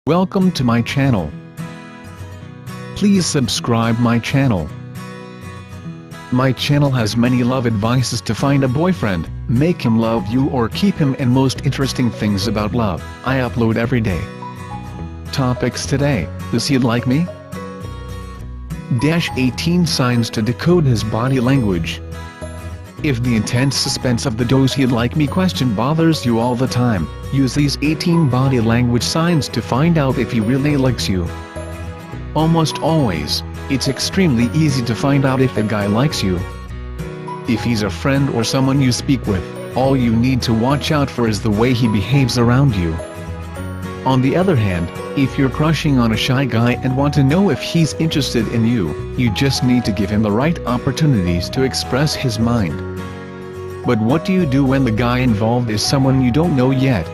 Welcome to my channel. Please subscribe my channel. My channel has many love advices to find a boyfriend, make him love you or keep him, and most interesting things about love. I upload every day. Topics today: does he like me? 18 signs to decode his body language. If the intense suspense of the "does he like me" question bothers you all the time, use these 18 body language signs to find out if he really likes you. Almost always, it's extremely easy to find out if a guy likes you. If he's a friend or someone you speak with, all you need to watch out for is the way he behaves around you. On the other hand, if you're crushing on a shy guy and want to know if he's interested in you, you just need to give him the right opportunities to express his mind. But what do you do when the guy involved is someone you don't know yet?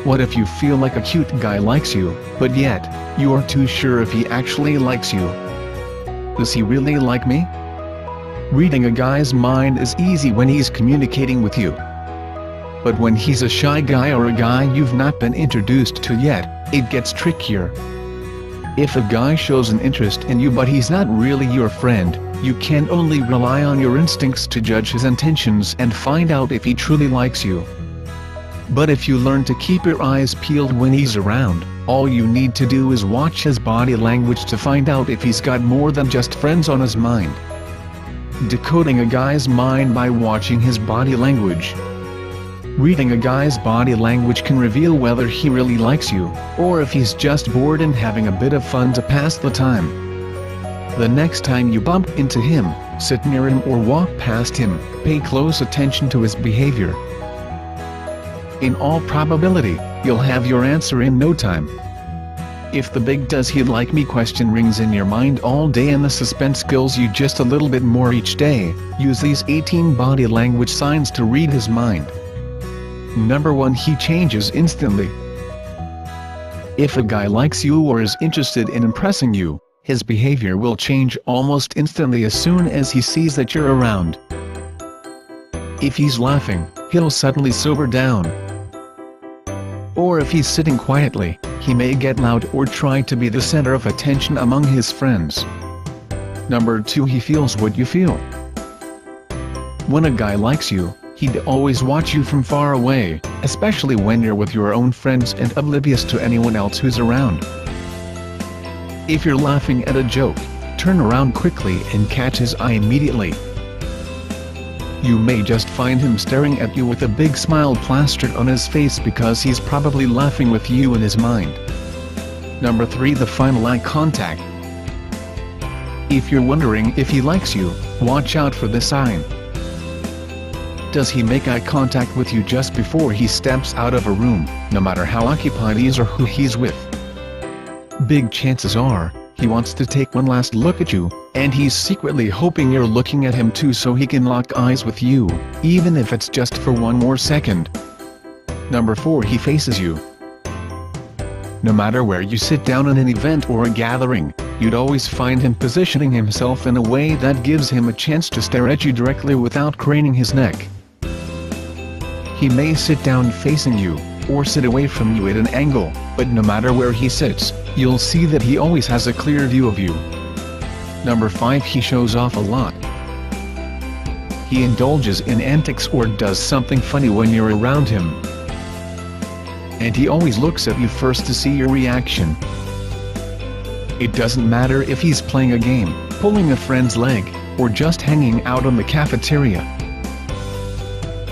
What if you feel like a cute guy likes you, but yet, you are too sure if he actually likes you? Does he really like me? Reading a guy's mind is easy when he's communicating with you. But when he's a shy guy or a guy you've not been introduced to yet, it gets trickier. If a guy shows an interest in you but he's not really your friend, you can only rely on your instincts to judge his intentions and find out if he truly likes you. But if you learn to keep your eyes peeled when he's around, all you need to do is watch his body language to find out if he's got more than just friends on his mind. Decoding a guy's mind by watching his body language. Reading a guy's body language can reveal whether he really likes you, or if he's just bored and having a bit of fun to pass the time. The next time you bump into him, sit near him or walk past him, pay close attention to his behavior. In all probability, you'll have your answer in no time. If the big "does he like me" question rings in your mind all day and the suspense kills you just a little bit more each day, use these 18 body language signs to read his mind. Number 1. He changes instantly. If a guy likes you or is interested in impressing you, his behavior will change almost instantly as soon as he sees that you're around. If he's laughing, he'll suddenly sober down. Or if he's sitting quietly, he may get loud or try to be the center of attention among his friends. Number 2. He feels what you feel. When a guy likes you, he'd always watch you from far away, especially when you're with your own friends and oblivious to anyone else who's around. If you're laughing at a joke, turn around quickly and catch his eye immediately. You may just find him staring at you with a big smile plastered on his face because he's probably laughing with you in his mind. Number 3. The final eye contact. If you're wondering if he likes you, watch out for this sign. Does he make eye contact with you just before he steps out of a room, no matter how occupied he is or who he's with? Big chances are, he wants to take one last look at you, and he's secretly hoping you're looking at him too so he can lock eyes with you, even if it's just for one more second. Number 4. He faces you. No matter where you sit down in an event or a gathering, you'd always find him positioning himself in a way that gives him a chance to stare at you directly without craning his neck. He may sit down facing you, or sit away from you at an angle, but no matter where he sits, you'll see that he always has a clear view of you. Number 5. He shows off a lot. He indulges in antics or does something funny when you're around him. And he always looks at you first to see your reaction. It doesn't matter if he's playing a game, pulling a friend's leg, or just hanging out on the cafeteria.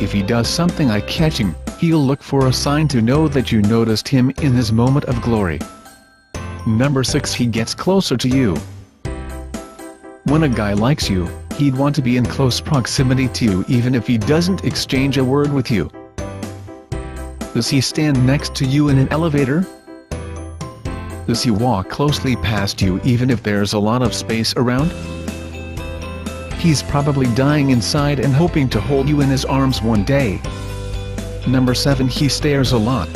If he does something eye-catching, he'll look for a sign to know that you noticed him in his moment of glory. Number 6. He gets closer to you. When a guy likes you, he'd want to be in close proximity to you even if he doesn't exchange a word with you. Does he stand next to you in an elevator? Does he walk closely past you even if there's a lot of space around? He's probably dying inside and hoping to hold you in his arms one day. Number 7. He stares a lot.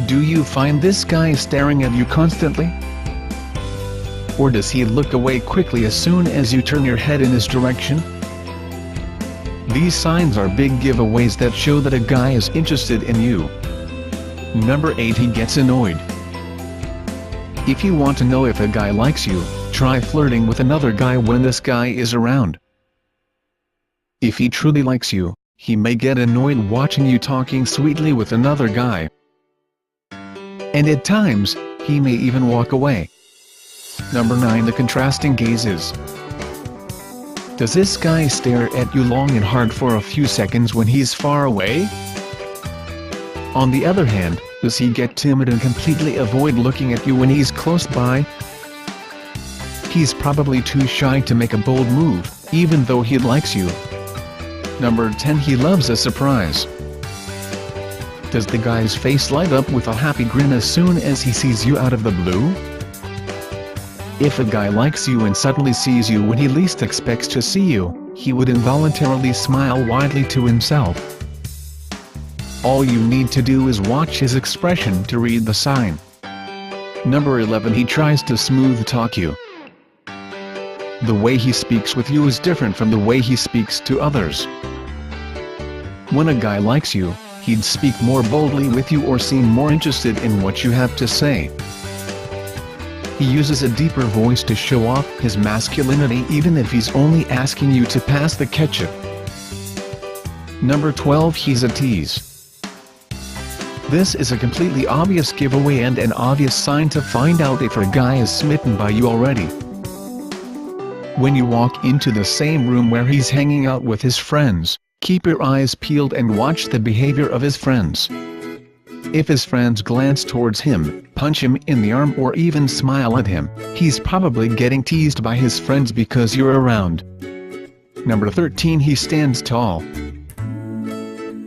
Do you find this guy staring at you constantly? Or does he look away quickly as soon as you turn your head in his direction? These signs are big giveaways that show that a guy is interested in you. Number 8. He gets annoyed. If you want to know if a guy likes you, try flirting with another guy when this guy is around. If he truly likes you, he may get annoyed watching you talking sweetly with another guy. And at times, he may even walk away. Number 9. The contrasting gazes. Does this guy stare at you long and hard for a few seconds when he's far away? On the other hand, does he get timid and completely avoid looking at you when he's close by? He's probably too shy to make a bold move, even though he likes you. Number 10. He loves a surprise. Does the guy's face light up with a happy grin as soon as he sees you out of the blue? If a guy likes you and suddenly sees you when he least expects to see you, he would involuntarily smile widely to himself. All you need to do is watch his expression to read the sign. Number 11. He tries to smooth talk you. The way he speaks with you is different from the way he speaks to others. When a guy likes you, he'd speak more boldly with you or seem more interested in what you have to say. He uses a deeper voice to show off his masculinity even if he's only asking you to pass the ketchup. Number 12. He's a tease. This is a completely obvious giveaway and an obvious sign to find out if a guy is smitten by you already. When you walk into the same room where he's hanging out with his friends, keep your eyes peeled and watch the behavior of his friends. If his friends glance towards him, punch him in the arm or even smile at him, he's probably getting teased by his friends because you're around. Number 13. He stands tall.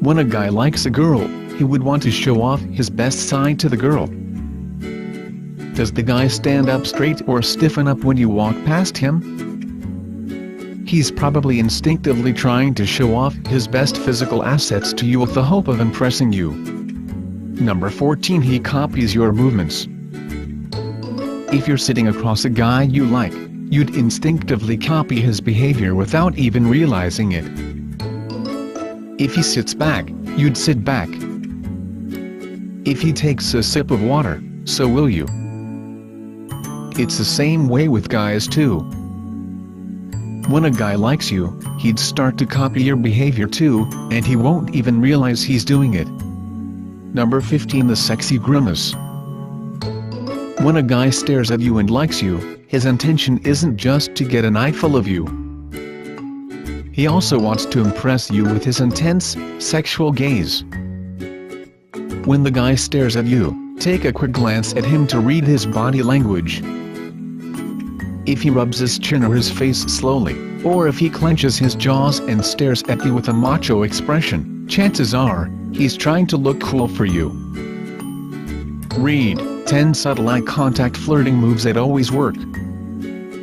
When a guy likes a girl, he would want to show off his best side to the girl. Does the guy stand up straight or stiffen up when you walk past him? He's probably instinctively trying to show off his best physical assets to you with the hope of impressing you. Number 14. He copies your movements. If you're sitting across a guy you like, you'd instinctively copy his behavior without even realizing it. If he sits back, you'd sit back. If he takes a sip of water, so will you. It's the same way with guys too. When a guy likes you, he'd start to copy your behavior too, and he won't even realize he's doing it. Number 15. The sexy grimace. When a guy stares at you and likes you, his intention isn't just to get an eyeful of you. He also wants to impress you with his intense, sexual gaze. When the guy stares at you, take a quick glance at him to read his body language. If he rubs his chin or his face slowly, or if he clenches his jaws and stares at you with a macho expression, chances are, he's trying to look cool for you. Read 10 subtle eye contact flirting moves that always work.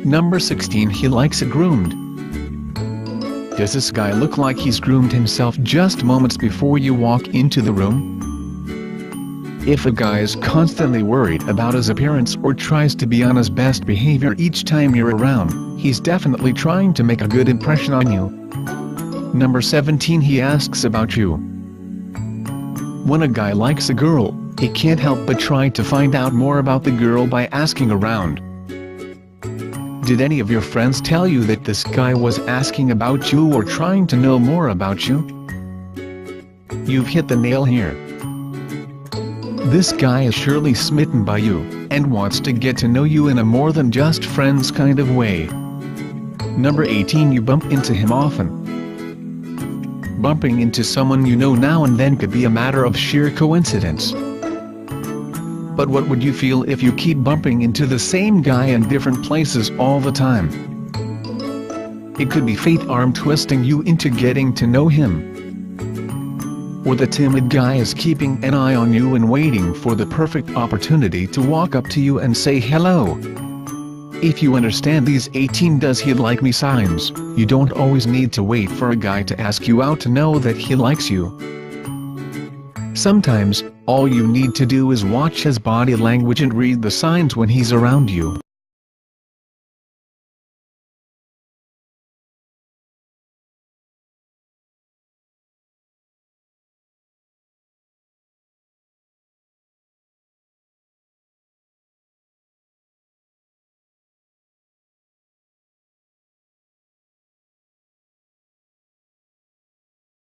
Number 16. He likes it groomed. Does this guy look like he's groomed himself just moments before you walk into the room? If a guy is constantly worried about his appearance or tries to be on his best behavior each time you're around, he's definitely trying to make a good impression on you. Number 17. He asks about you. When a guy likes a girl, he can't help but try to find out more about the girl by asking around. Did any of your friends tell you that this guy was asking about you or trying to know more about you? You've hit the nail here. This guy is surely smitten by you, and wants to get to know you in a more than just friends kind of way. Number 18. You bump into him often. Bumping into someone you know now and then could be a matter of sheer coincidence. But what would you feel if you keep bumping into the same guy in different places all the time? It could be fate arm twisting you into getting to know him. Or the timid guy is keeping an eye on you and waiting for the perfect opportunity to walk up to you and say hello. If you understand these 18 "does he like me" signs, you don't always need to wait for a guy to ask you out to know that he likes you. Sometimes, all you need to do is watch his body language and read the signs when he's around you.